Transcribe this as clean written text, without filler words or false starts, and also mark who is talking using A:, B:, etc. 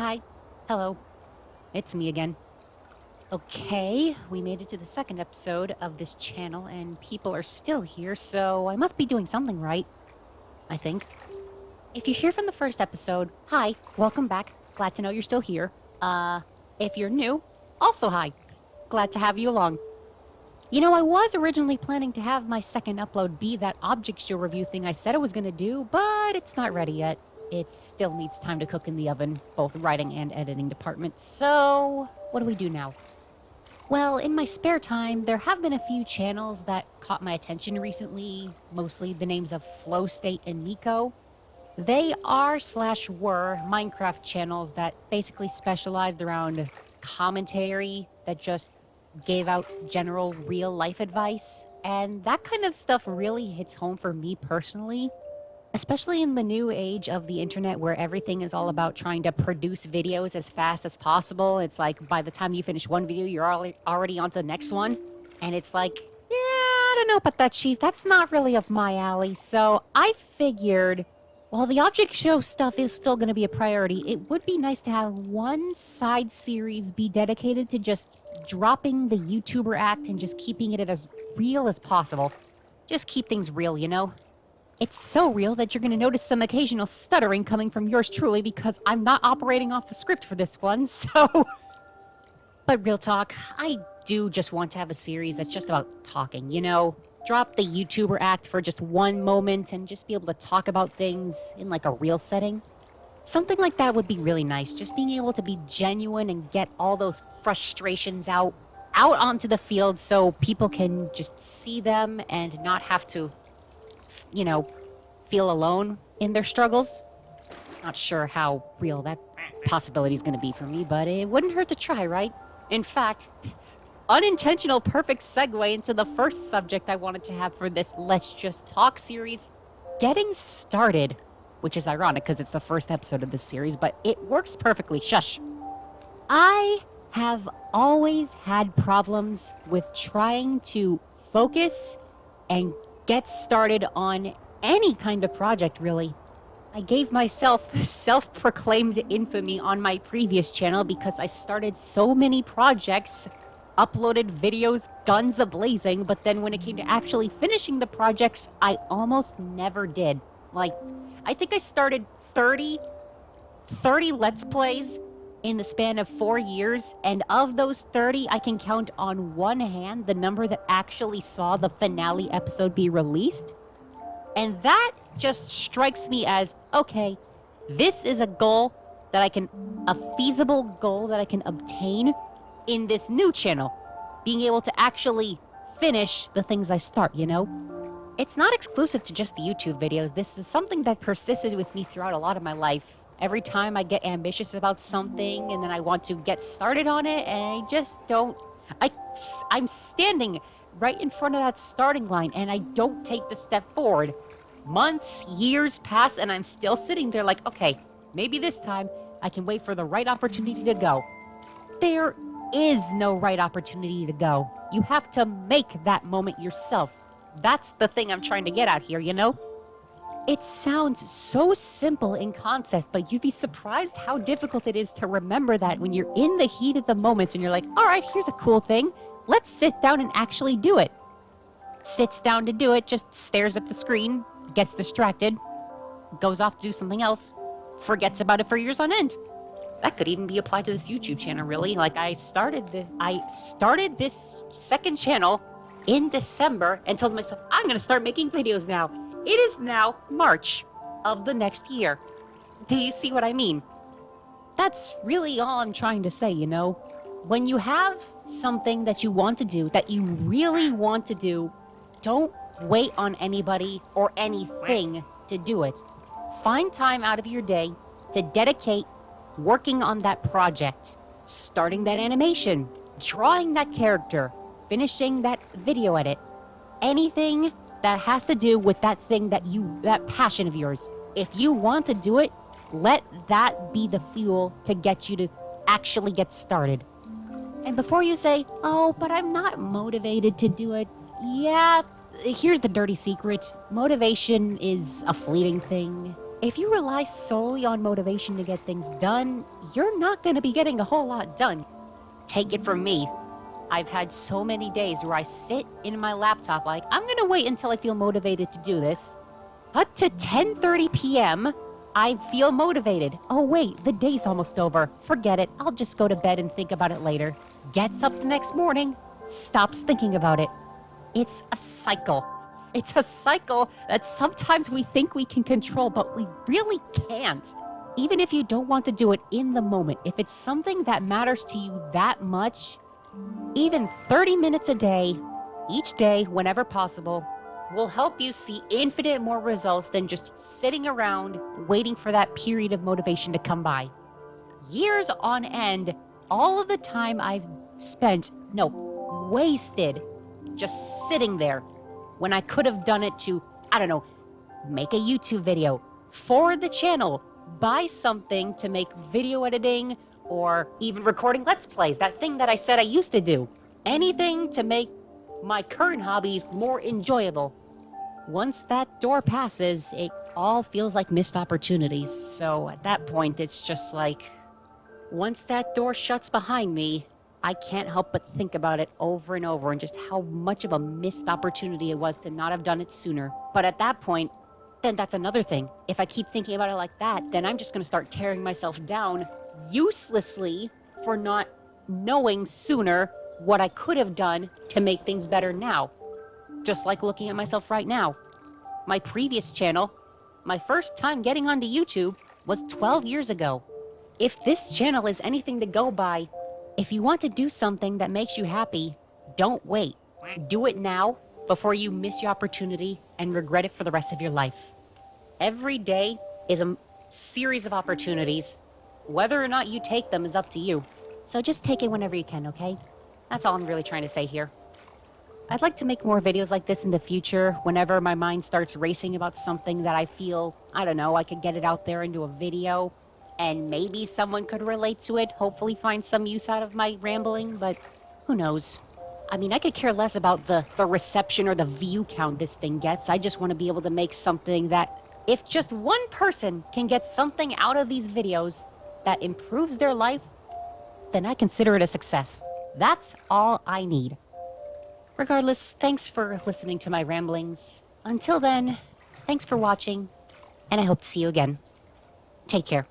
A: Hi. Hello. It's me again. Okay, we made it to the second episode of this channel and people are still here, so I must be doing something right. I think. If you're here from the first episode, hi, welcome back. Glad to know you're still here. If you're new, also hi. Glad to have you along. You know, I was originally planning to have my second upload be that object show review thing I said I was gonna do, but it's not ready yet. It still needs time to cook in the oven, both writing and editing departments, so what do we do now? Well, in my spare time, there have been a few channels that caught my attention recently, mostly the names of Flow State and Nico. They are/were Minecraft channels that basically specialized around commentary that just gave out general real life advice, and that kind of stuff really hits home for me personally. Especially in the new age of the internet where everything is all about trying to produce videos as fast as possible. It's like by the time you finish one video, you're already on to the next one. And it's like, yeah, I don't know about that, Chief. That's not really up my alley. So I figured, while the object show stuff is still going to be a priority, it would be nice to have one side series be dedicated to just dropping the YouTuber act and just keeping it as real as possible. Just keep things real, you know? It's so real that you're going to notice some occasional stuttering coming from yours truly because I'm not operating off a script for this one, so... But real talk, I do just want to have a series that's just about talking, you know? Drop the YouTuber act for just one moment and just be able to talk about things in like a real setting. Something like that would be really nice, just being able to be genuine and get all those frustrations out onto the field so people can just see them and not have to, you know, feel alone in their struggles. Not sure how real that possibility is going to be for me, but it wouldn't hurt to try, right? In fact, unintentional perfect segue into the first subject I wanted to have for this Let's Just Talk series, getting started, which is ironic because it's the first episode of this series, but it works perfectly. Shush. I have always had problems with trying to focus and get started on any kind of project, really. I gave myself self-proclaimed infamy on my previous channel because I started so many projects, uploaded videos, guns a-blazing, but then when it came to actually finishing the projects, I almost never did. Like, I think I started 30 Let's Plays in the span of 4 years, and of those 30, I can count on one hand the number that actually saw the finale episode be released. And that just strikes me as, okay, this is a feasible goal that I can obtain in this new channel. Being able to actually finish the things I start, you know? It's not exclusive to just the YouTube videos. This is something that persisted with me throughout a lot of my life. Every time I get ambitious about something and then I want to get started on it, and I just don't... I'm standing right in front of that starting line and I don't take the step forward. Months, years pass and I'm still sitting there like, okay, maybe this time I can wait for the right opportunity to go. There is no right opportunity to go. You have to make that moment yourself. That's the thing I'm trying to get at here, you know? It sounds so simple in concept, but you'd be surprised how difficult it is to remember that when you're in the heat of the moment and you're like, all right, here's a cool thing. Let's sit down and actually do it. Sits down to do it, just stares at the screen, gets distracted, goes off to do something else, forgets about it for years on end. That could even be applied to this YouTube channel, really. Like, I started this second channel in December and told myself, I'm gonna start making videos now. It is now March of the next year. Do you see what I mean? That's really all I'm trying to say, you know? When you have something that you want to do, that you really want to do, don't wait on anybody or anything to do it. Find time out of your day to dedicate working on that project, starting that animation, drawing that character, finishing that video edit, anything that has to do with that thing that passion of yours. If you want to do it, let that be the fuel to get you to actually get started. And before you say, oh, but I'm not motivated to do it, yeah, here's the dirty secret. Motivation is a fleeting thing. If you rely solely on motivation to get things done, you're not going to be getting a whole lot done. Take it from me. I've had so many days where I sit in my laptop like, I'm going to wait until I feel motivated to do this. Cut to 10:30 p.m., I feel motivated. Oh wait, the day's almost over. Forget it, I'll just go to bed and think about it later. Gets up the next morning, stops thinking about it. It's a cycle. It's a cycle that sometimes we think we can control, but we really can't. Even if you don't want to do it in the moment, if it's something that matters to you that much, even 30 minutes a day, each day, whenever possible, will help you see infinite more results than just sitting around waiting for that period of motivation to come by. Years on end, all of the time I've wasted just sitting there when I could have done it to, I don't know, make a YouTube video, for the channel, buy something to make video editing, or even recording Let's Plays, that thing that I said I used to do. Anything to make my current hobbies more enjoyable. Once that door passes, it all feels like missed opportunities. So at that point, it's just like, once that door shuts behind me, I can't help but think about it over and over and just how much of a missed opportunity it was to not have done it sooner. But at that point, then that's another thing. If I keep thinking about it like that, then I'm just going to start tearing myself down uselessly for not knowing sooner what I could have done to make things better now. Just like looking at myself right now. My previous channel, my first time getting onto YouTube, was 12 years ago. If this channel is anything to go by, if you want to do something that makes you happy, don't wait. Do it now before you miss your opportunity and regret it for the rest of your life. Every day is a series of opportunities. Whether or not you take them is up to you. So just take it whenever you can, okay? That's all I'm really trying to say here. I'd like to make more videos like this in the future, whenever my mind starts racing about something that I feel, I don't know, I could get it out there into a video, and maybe someone could relate to it, hopefully find some use out of my rambling, but who knows? I mean, I could care less about the reception or the view count this thing gets. I just want to be able to make something that, if just one person can get something out of these videos that improves their life, then I consider it a success. That's all I need. Regardless, thanks for listening to my ramblings. Until then, thanks for watching, and I hope to see you again. Take care.